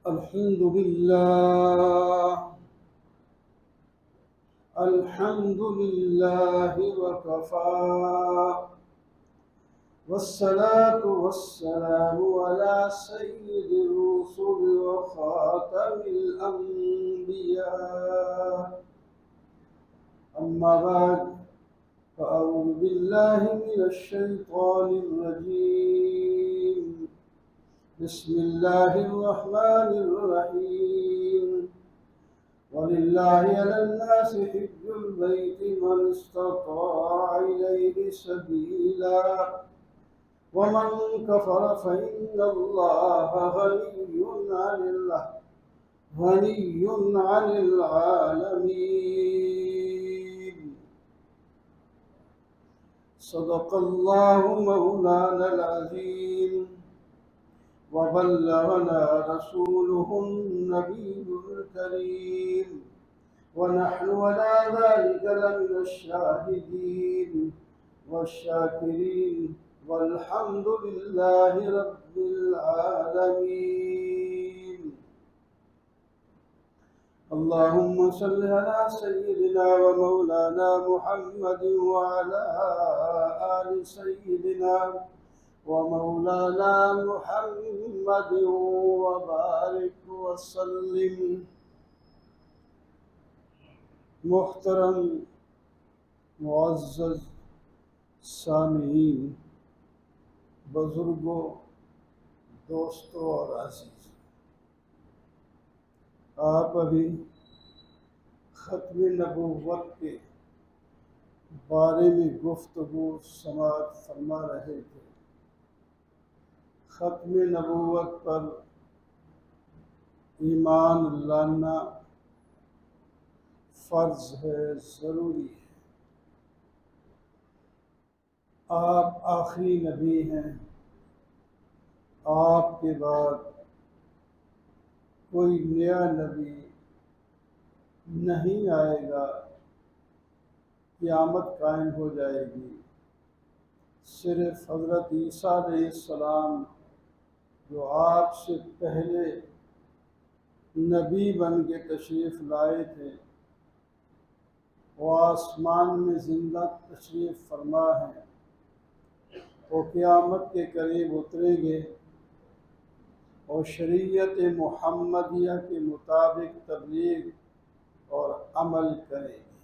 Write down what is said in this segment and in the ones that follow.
الحمد لله. الحمد لله وكفى، والصلاة والسلام على سيد الرسل وخاتم الأنبياء. أما بعد، فأعوذ بالله من الشيطان الرجيم. بسم الله الرحمن الرحيم. ولله على الناس حج البيت من استطاع إليه سبيلا، ومن كفر فإن الله غني عن العالمين. صدق الله مولانا العظيم، وبلغنا رسوله النبي الكريم، ونحن على ذلك لمن الشاهدين والشاكرين، والحمد لله رب العالمين. اللهم صل على سيدنا ومولانا محمد وعلى آل سيدنا ومولانا محمد وبارك وسلم. محترم معزز سامعین، بزرگوں، دوستوں اور عزیز، آپ ابھی ختم نبوت کے بارے میں گفتگو سماعت فرما رہے تھے۔ ختم نبوت پر ایمان لانا فرض ہے، ضروری ہے۔ آپ آخری نبی ہیں، آپ کے بعد کوئی نیا نبی نہیں آئے گا، قیامت قائم ہو جائے گی۔ صرف حضرت عیسیٰ علیہ السلام جو آپ سے پہلے نبی بن کے تشریف لائے تھے، وہ آسمان میں زندہ تشریف فرما ہیں، وہ قیامت کے قریب اتریں گے اور شریعت محمدیہ کے مطابق تبلیغ اور عمل کریں گے۔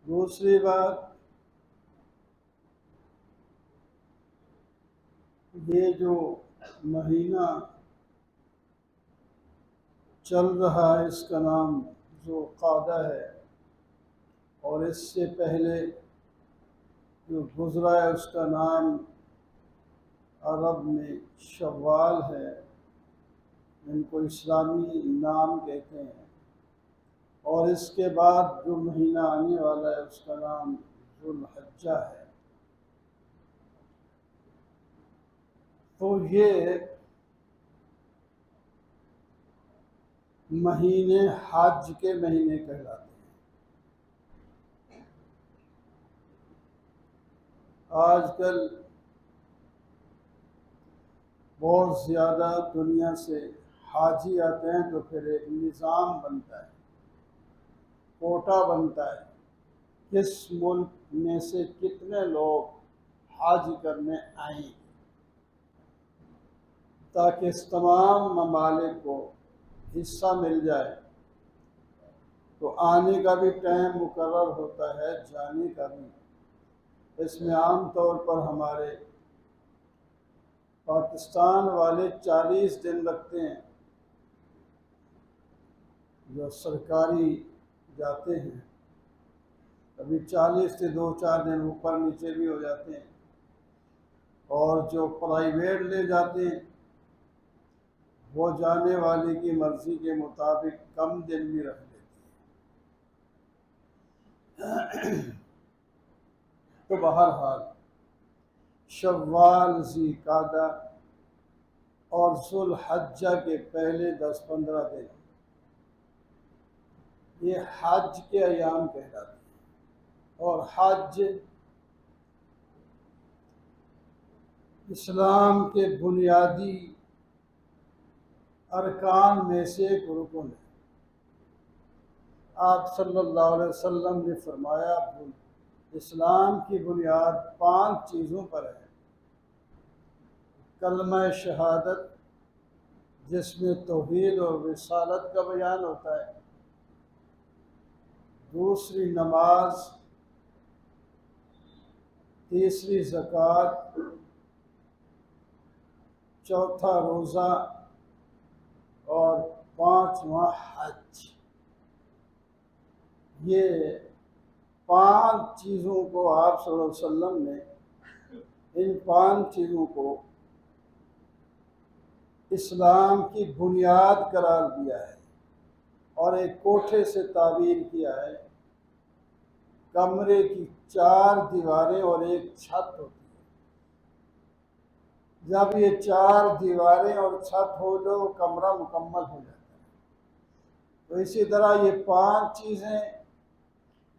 دوسری بات، یہ جو مہینہ چل رہا ہے اس کا نام ذوالقعدہ ہے، اور اس سے پہلے جو گزرا ہے اس کا نام عرب میں شوال ہے، ان کو اسلامی نام کہتے ہیں، اور اس کے بعد جو مہینہ آنے والا ہے اس کا نام ذوالحجہ ہے۔ تو یہ مہینے حج کے مہینے کہلاتے ہیں۔ آج کل بہت زیادہ دنیا سے حاجی آتے ہیں، تو پھر ایک نظام بنتا ہے، کوٹا بنتا ہے، کس ملک میں سے کتنے لوگ حج کرنے آئیں، تاکہ اس تمام ممالک کو حصہ مل جائے۔ تو آنے کا بھی ٹائم مقرر ہوتا ہے، جانے کا بھی۔ اس میں عام طور پر ہمارے پاکستان والے 40 دن رکھتے ہیں، جو سرکاری جاتے ہیں، ابھی 40 سے 2-4 دن اوپر نیچے بھی ہو جاتے ہیں، اور جو پرائیویٹ لے جاتے ہیں وہ جانے والے کی مرضی کے مطابق کم دن بھی رکھ لیتے ہیں۔ تو بہرحال شوال، ذوالقعدہ اور ذوالحجہ کے پہلے 10-15 دن یہ حج کے ایام کہلاتے ہیں، اور حج اسلام کے بنیادی ارکان میں سے ایک رکن ہے۔ آپ صلی اللہ علیہ وسلم نے فرمایا اسلام کی بنیاد 5 چیزوں پر ہے۔ کلمہ شہادت، جس میں توحید اور رسالت کا بیان ہوتا ہے۔ دوسری نماز، تیسری زکوٰۃ، چوتھا روزہ اور 5واں حج۔ یہ 5 چیزوں کو آپ صلی اللہ علیہ وسلم نے ان 5 چیزوں کو اسلام کی بنیاد قرار دیا ہے اور ایک کوٹھے سے تعبیر کیا ہے۔ کمرے کی 4 دیواریں اور ایک چھت ہوتی ہے۔ جب یہ 4 دیواریں اور چھت ہو جو کمرہ مکمل ہو جاتا ہے۔ تو اسی طرح یہ 5 چیزیں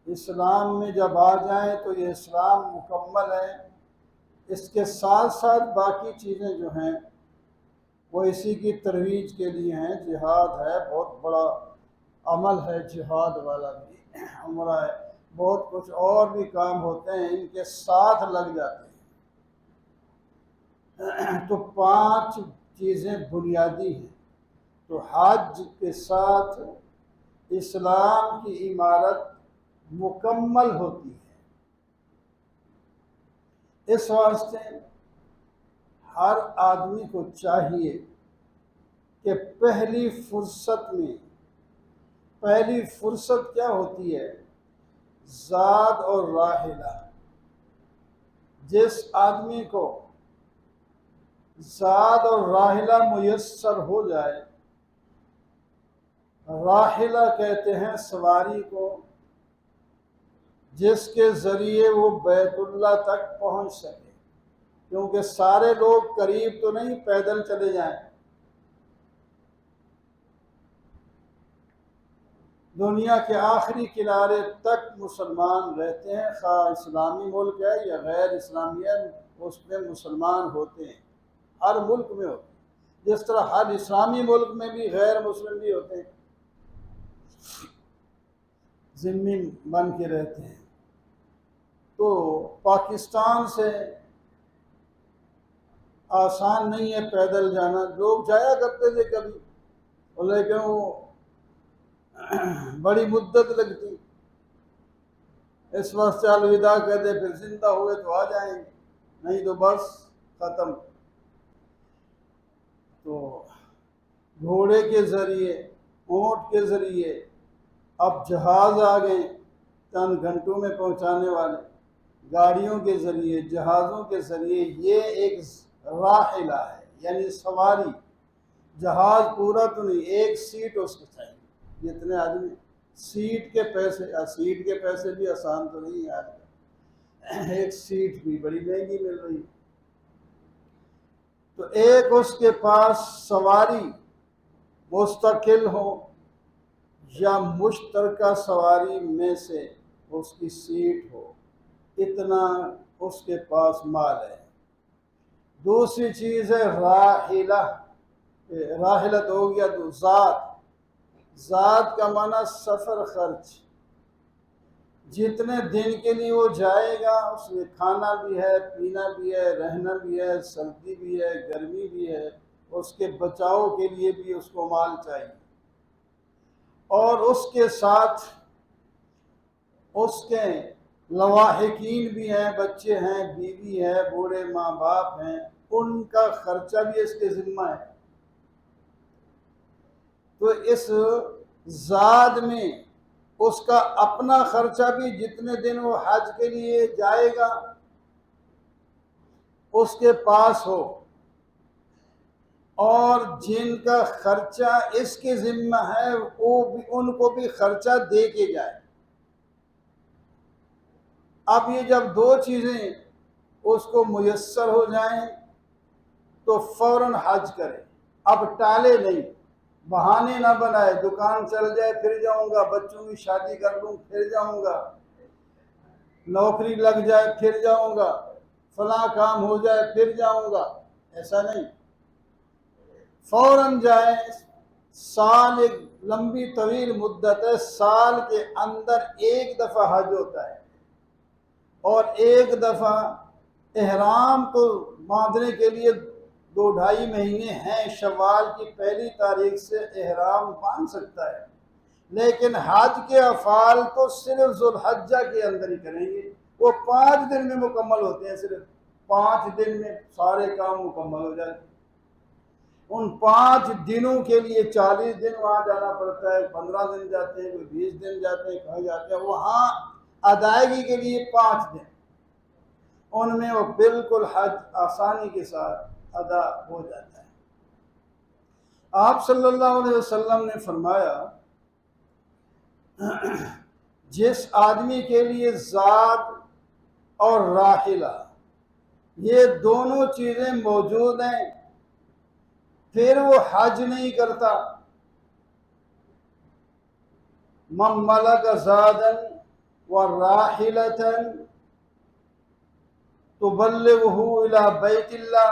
اسلام میں جب آ جائیں تو یہ اسلام مکمل ہے۔ اس کے ساتھ ساتھ باقی چیزیں جو ہیں وہ اسی کی ترویج کے لیے ہیں۔ جہاد ہے، بہت بڑا عمل ہے جہاد والا بھی، عمرہ ہے، بہت کچھ اور بھی کام ہوتے ہیں، ان کے ساتھ لگ جاتے ہیں۔ تو 5 چیزیں بنیادی ہیں۔ تو حج کے ساتھ اسلام کی عمارت مکمل ہوتی ہے۔ اس واسطے ہر آدمی کو چاہیے کہ پہلی فرصت کیا ہوتی ہے؟ زاد اور راحلہ۔ جس آدمی کو زاد اور راحلہ میسر ہو جائے، راحلہ کہتے ہیں سواری کو، جس کے ذریعے وہ بیت اللہ تک پہنچ سکے، کیونکہ سارے لوگ قریب تو نہیں پیدل چلے جائیں۔ دنیا کے آخری کنارے تک مسلمان رہتے ہیں، خواہ اسلامی ملک ہے یا غیر اسلامی ہے، اس میں مسلمان ہوتے ہیں، ہر ملک میں ہوتے ہیں۔ جس طرح ہر اسلامی ملک میں بھی غیر مسلم بھی ہوتے ہیں، ذمہ بن کے رہتے ہیں۔ تو پاکستان سے آسان نہیں ہے پیدل جانا، لوگ جایا کرتے تھے کبھی، لیکن وہ بڑی مدت لگتی، اس واسطے الوداع کہتے پھر زندہ ہوئے تو آ جائیں گے، نہیں تو بس ختم۔ تو گھوڑے کے ذریعے، اونٹ کے ذریعے، اب جہاز آ گئے چند گھنٹوں میں پہنچانے والے، گاڑیوں کے ذریعے، جہازوں کے ذریعے، یہ ایک راحلہ ہے، یعنی سواری۔ جہاز پورا تو نہیں، ایک سیٹ اس کو چاہیے، جتنے آدمی، سیٹ کے پیسے بھی آسان تو نہیں آج کل، ایک سیٹ بھی بڑی مہنگی مل رہی۔ تو ایک اس کے پاس سواری مستقل ہو یا مشترکہ سواری میں سے اس کی سیٹ ہو، اتنا اس کے پاس مال ہے۔ دوسری چیز ہے راحلہ، راحلت ہو گیا تو ذات کا معنی سفر خرچ۔ جتنے دن کے لیے وہ جائے گا اس میں کھانا بھی ہے، پینا بھی ہے، رہنا بھی ہے، سردی بھی ہے، گرمی بھی ہے، اس کے بچاؤ کے لیے بھی اس کو مال چاہیے، اور اس کے ساتھ اس کے لواحقین بھی ہیں، بچے ہیں، بیوی ہے، بوڑھے ماں باپ ہیں، ان کا خرچہ بھی اس کے ذمہ ہے۔ تو اس زاد میں اس کا اپنا خرچہ بھی، جتنے دن وہ حج کے لیے جائے گا اس کے پاس ہو، اور جن کا خرچہ اس کے ذمہ ہے وہ بھی، ان کو بھی خرچہ دے کے جائے۔ اب یہ جب 2 چیزیں اس کو میسر ہو جائیں تو فوراً حج کرے، اب ٹالے نہیں، بہانے نہ بنائے، دکان چل جائے پھر جاؤں گا، بچوں کی شادی کر لوں پھر جاؤں گا، نوکری لگ جائے پھر جاؤں گا، فلاں کام ہو جائے پھر جاؤں گا، ایسا نہیں، فوراً جائیں۔ سال ایک لمبی طویل مدت ہے، سال کے اندر ایک دفعہ حج ہوتا ہے، اور ایک دفعہ احرام تو باندھنے کے لیے 2-2.5 مہینے ہیں، شوال کی پہلی تاریخ سے احرام باندھ سکتا ہے، لیکن حج کے افعال تو صرف ذوالحجہ کے اندر ہی کریں گے، وہ 5 دن میں مکمل ہوتے ہیں، صرف 5 دن میں سارے کام مکمل ہو جاتے ہیں۔ ان 5 دنوں کے لیے 40 دن وہاں جانا پڑتا ہے، 15 دن جاتے ہیں، کوئی 20 دن جاتے ہیں، کہیں جاتے ہیں، وہاں ادائیگی کے لیے 5 دن، ان میں وہ بالکل حج آسانی کے ساتھ ادا ہو جاتا ہے۔ آپ صلی اللہ علیہ وسلم نے فرمایا جس آدمی کے لیے زاد اور راحلہ یہ دونوں چیزیں موجود ہیں پھر وہ حج نہیں کرتا، من ملک زادن وراحلۃ تبلغہ الی بیت اللہ،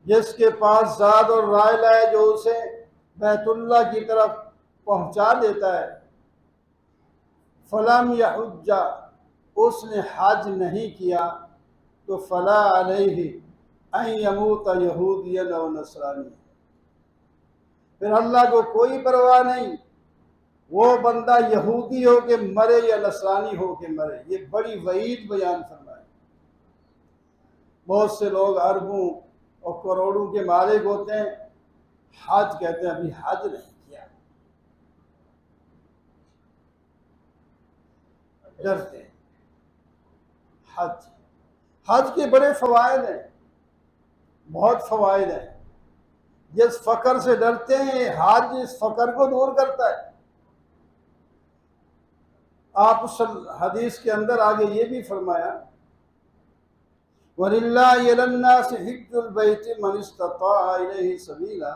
جس کے پاس زاد اور راحلہ ہے جو اسے بیت اللہ کی طرف پہنچا دیتا ہے، فلم یحج، اس نے حج نہیں کیا، تو فلا علیہ ان یموت یہودیا او نصرانی، پھر اللہ کو کوئی پرواہ نہیں وہ بندہ یہودی ہو کے مرے یا نصرانی ہو کے مرے۔ یہ بڑی وعید بیان فرمائی۔ بہت سے لوگ اربوں اور کروڑوں کے مالک ہوتے ہیں، حج کہتے ہیں ابھی حج نہیں کیا، ڈرتے ہیں۔ حج کے بڑے فوائد ہیں، بہت فوائد ہیں۔ جس فقر سے ڈرتے ہیں حج اس فقر کو دور کرتا ہے۔ آپ حدیث کے اندر آگے یہ بھی فرمایا وَلِلَّهِ عَلَى النَّاسِ حِجُّ الْبَيْتِ مَنِ اسْتَطَاعَ إِلَيْهِ سَبِيلًا،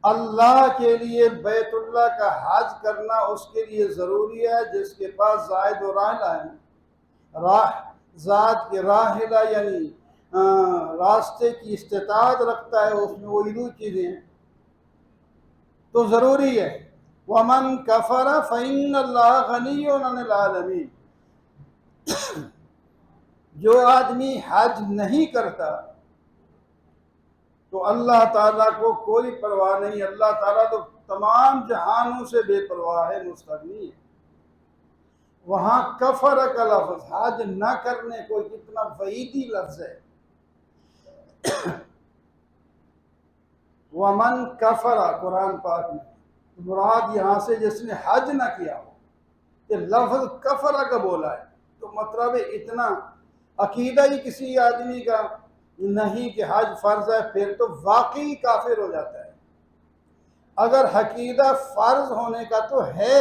اللہ کے لیے بیت اللہ کا حج کرنا اس کے لیے ضروری ہے جس کے پاس زائد و راحلہ ہے۔ ذات کے راحلہ یعنی راستے کی استطاعت رکھتا ہے، اس میں وہی دو چیزیں ہیں تو ضروری ہے۔ وَمَنْ كَفَرَ فَإِنَّ اللَّهَ غَنِيٌّ عَنِ الْعَالَمِينَ، جو آدمی حج نہیں کرتا تو اللہ تعالیٰ کو کوئی پرواہ نہیں، اللہ تعالیٰ تو تمام جہانوں سے بے پرواہ ہے، مستغنی ہے۔ وہاں کفر کا لفظ حج نہ کرنے کو کتنا وعیدی لفظ ہے۔ ومن کفر، قرآن پاک میں مراد یہاں سے جس نے حج نہ کیا ہو، یہ لفظ کفر کا بولا ہے تو مطلب اتنا عقیدہ ہی کسی آدمی کا نہیں کہ حج فرض ہے پھر تو واقعی کافر ہو جاتا ہے۔ اگر عقیدہ فرض ہونے کا تو ہے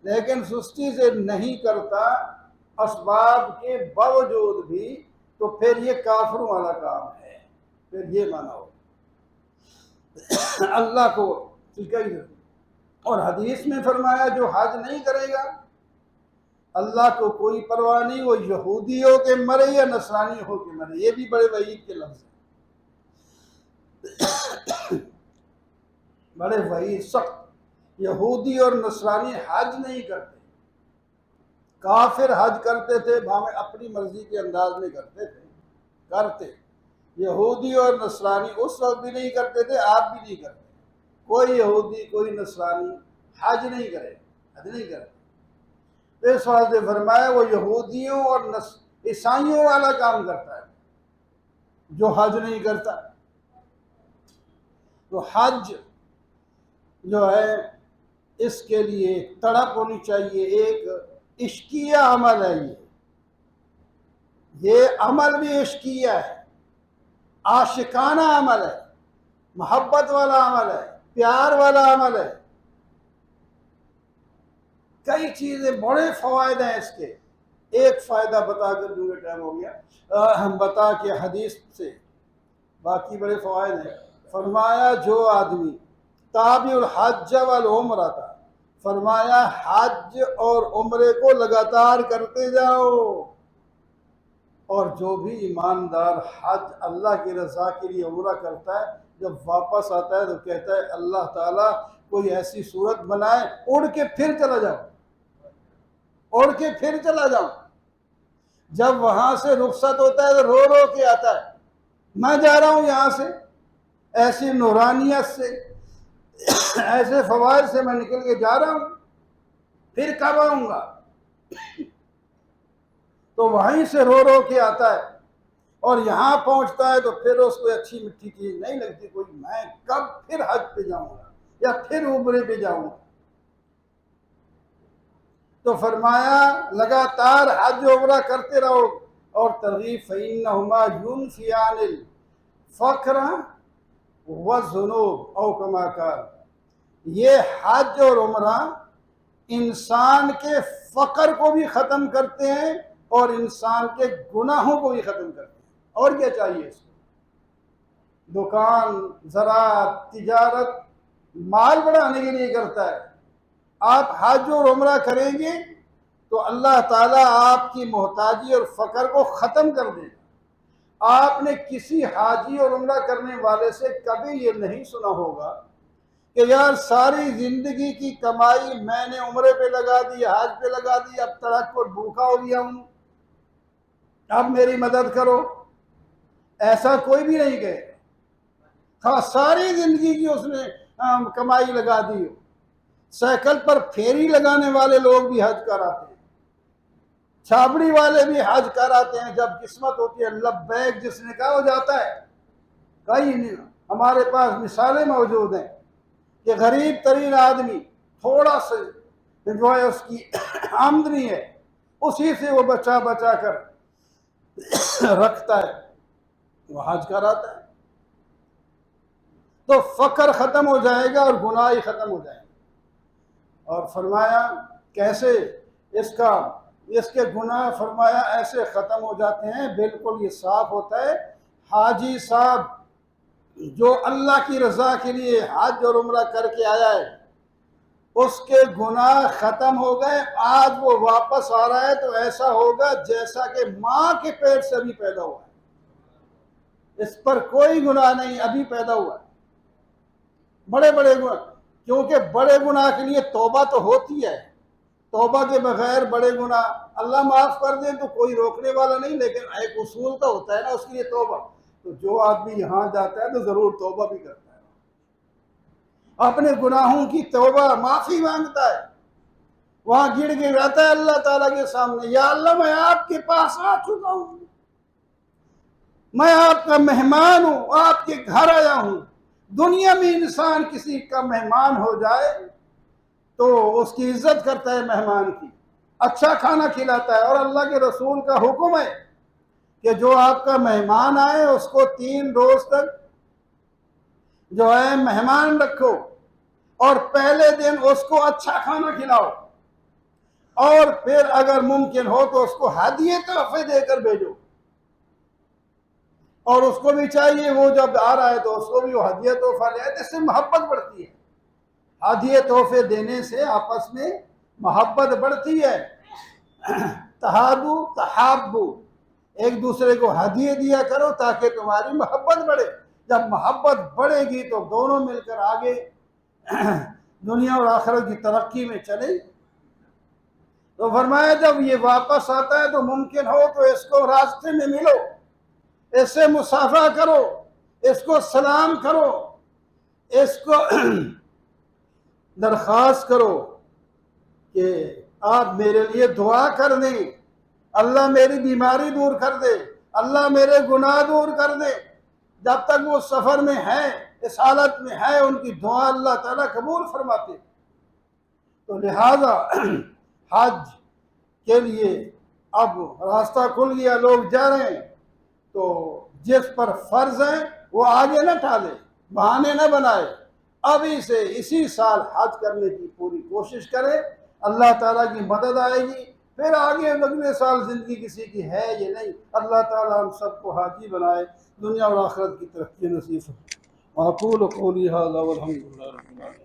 لیکن سستی سے نہیں کرتا اسباب کے باوجود بھی تو پھر یہ کافروں والا کام ہے، پھر یہ مانا ہو اللہ کو ٹھیک۔ اور حدیث میں فرمایا جو حج نہیں کرے گا اللہ کو کوئی پرواہ نہیں، وہ یہودی ہو کے مرے یا نصرانی ہو کے مرے۔ یہ بھی بڑے وعید کے لفظ ہیں، بڑے وعید سخت۔ یہودی اور نصرانی حج نہیں کرتے، کافر حج کرتے تھے، بھاویں اپنی مرضی کے انداز میں کرتے۔ یہودی اور نصرانی اس وقت بھی نہیں کرتے تھے، آپ بھی نہیں کرتے۔ کوئی یہودی کوئی نصرانی حج نہیں کرے، حج نہیں کرے۔ اس واسطے فرمایا وہ یہودیوں اور عیسائیوں والا کام کرتا ہے جو حج نہیں کرتا۔ تو حج جو ہے اس کے لیے تڑپ ہونی چاہیے، ایک عشقیہ عمل ہے، یہ عمل بھی عشقیہ ہے، عاشقانہ عمل ہے، محبت والا عمل ہے، پیار والا عمل ہے۔ کئی چیزیں بڑے فوائد ہیں اس کے، ایک فائدہ بتا کر دوں گا، ٹائم ہو گیا، ہم بتا کے حدیث سے باقی بڑے فوائد ہیں۔ فرمایا جو آدمی تابع الحج والعمرہ فرمایا حج اور عمرے کو لگاتار کرتے جاؤ، اور جو بھی ایماندار حج اللہ کی رضا کے لیے عمرہ کرتا ہے جب واپس آتا ہے تو کہتا ہے اللہ تعالیٰ کوئی ایسی صورت بنائے اڑ کے پھر چلا جاؤ، اڑ کے پھر چلا جاؤ۔ جب وہاں سے رخصت ہوتا ہے تو رو رو کے آتا ہے میں جا رہا ہوں یہاں سے، ایسی نورانیت سے ایسے فوائد سے میں نکل کے جا رہا ہوں، پھر کب آؤں گا؟ تو وہیں سے رو رو کے آتا ہے، اور یہاں پہنچتا ہے تو پھر اس کو اچھی مٹھی چیز نہیں لگتی کوئی، میں کب پھر حج پہ جاؤں گا یا پھر عمرے پہ جاؤں گا۔ تو فرمایا لگاتار حج عمرہ کرتے رہو، اور ترغیب فإنہما ينفیان الفقر والذنوب او کما قال، یہ حج اور عمرہ انسان کے فقر کو بھی ختم کرتے ہیں اور انسان کے گناہوں کو بھی ختم کرتے ہیں۔ اور کیا چاہیے اس کو؟ دکان، زراعت، تجارت مال بڑھانے کے لیے کرتا ہے، آپ حج اور عمرہ کریں گے تو اللہ تعالیٰ آپ کی محتاجی اور فقر کو ختم کر دے گا۔ آپ نے کسی حاجی اور عمرہ کرنے والے سے کبھی یہ نہیں سنا ہوگا کہ یار ساری زندگی کی کمائی میں نے عمرے پہ لگا دی، حج پہ لگا دی، اب تڑک پر بھوکا ہو گیا ہوں، اب میری مدد کرو۔ ایسا کوئی بھی نہیں کہے، ساری زندگی کی اس نے کمائی لگا دی ہو۔ سائیکل پر پھیری لگانے والے لوگ بھی حج کراتے ہیں، چھابڑی والے بھی حج کراتے ہیں، جب قسمت ہوتی ہے لبیک جس نے کہا ہو جاتا ہے۔ کئی نہیں، ہمارے پاس مثالیں موجود ہیں کہ غریب ترین آدمی تھوڑا سا جو ہے اس کی آمدنی ہے اسی سے وہ بچا بچا کر رکھتا ہے، وہ حج کراتا ہے، تو فقر ختم ہو جائے گا اور گناہ ختم ہو جائے گا۔ اور فرمایا کیسے اس کے گناہ فرمایا ایسے ختم ہو جاتے ہیں، بالکل یہ صاف ہوتا ہے۔ حاجی صاحب جو اللہ کی رضا کے لیے حج اور عمرہ کر کے آیا ہے اس کے گناہ ختم ہو گئے، آج وہ واپس آ رہا ہے تو ایسا ہوگا جیسا کہ ماں کے پیٹ سے ابھی پیدا ہوا ہے، اس پر کوئی گناہ نہیں، ابھی پیدا ہوا ہے۔ بڑے بڑے گناہ، کیونکہ بڑے گناہ کے لیے توبہ تو ہوتی ہے، توبہ کے بغیر بڑے گناہ اللہ معاف کر دیں تو کوئی روکنے والا نہیں، لیکن ایک اصول تو ہوتا ہے نا اس کے لیے توبہ۔ تو جو آدمی یہاں جاتا ہے تو ضرور توبہ بھی کرتا ہے، اپنے گناہوں کی توبہ معافی مانگتا ہے، وہاں گڑ گڑاتا ہے اللہ تعالیٰ کے سامنے، یا اللہ میں آپ کے پاس آ چکا ہوں، میں آپ کا مہمان ہوں، آپ کے گھر آیا ہوں۔ دنیا میں انسان کسی کا مہمان ہو جائے تو اس کی عزت کرتا ہے، مہمان کی اچھا کھانا کھلاتا ہے، اور اللہ کے رسول کا حکم ہے کہ جو آپ کا مہمان آئے اس کو 3 روز تک جو ہے مہمان رکھو، اور پہلے دن اس کو اچھا کھانا کھلاؤ، اور پھر اگر ممکن ہو تو اس کو ہدیے تحفے دے کر بھیجو، اور اس کو بھی چاہیے وہ جب آ رہا ہے تو اس کو بھی وہ ہدیہ تحفہ لے آئے، اس سے محبت بڑھتی ہے۔ ہدیے تحفے دینے سے آپس میں محبت بڑھتی ہے۔ تہادو تحابو، ایک دوسرے کو ہدیے دیا کرو تاکہ تمہاری محبت بڑھے، جب محبت بڑھے گی تو دونوں مل کر آگے دنیا اور آخرت کی ترقی میں چلے۔ تو فرمایا جب یہ واپس آتا ہے تو ممکن ہو تو اس کو راستے میں ملو، اس سے مصافحہ کرو، اس کو سلام کرو، اس کو درخواست کرو کہ آپ میرے لیے دعا کر دیں، اللہ میری بیماری دور کر دے، اللہ میرے گناہ دور کر دے۔ جب تک وہ سفر میں ہے، اس حالت میں ہے، ان کی دعا اللہ تعالیٰ قبول فرماتے۔ تو لہذا حج کے لیے اب راستہ کھل گیا، لوگ جا رہے ہیں، تو جس پر فرض ہے وہ آگے نہ ٹالے، بہانے نہ بنائے، ابھی سے اسی سال حج کرنے کی پوری کوشش کرے، اللہ تعالیٰ کی مدد آئے گی۔ پھر آگے اگلے سال زندگی کسی کی ہے یہ نہیں، اللہ تعالیٰ ہم سب کو حاجی بنائے، دنیا اور آخرت کی ترقی نصیب فرمائے۔ اقول قولی ھذا والحمد للہ رب العالمین۔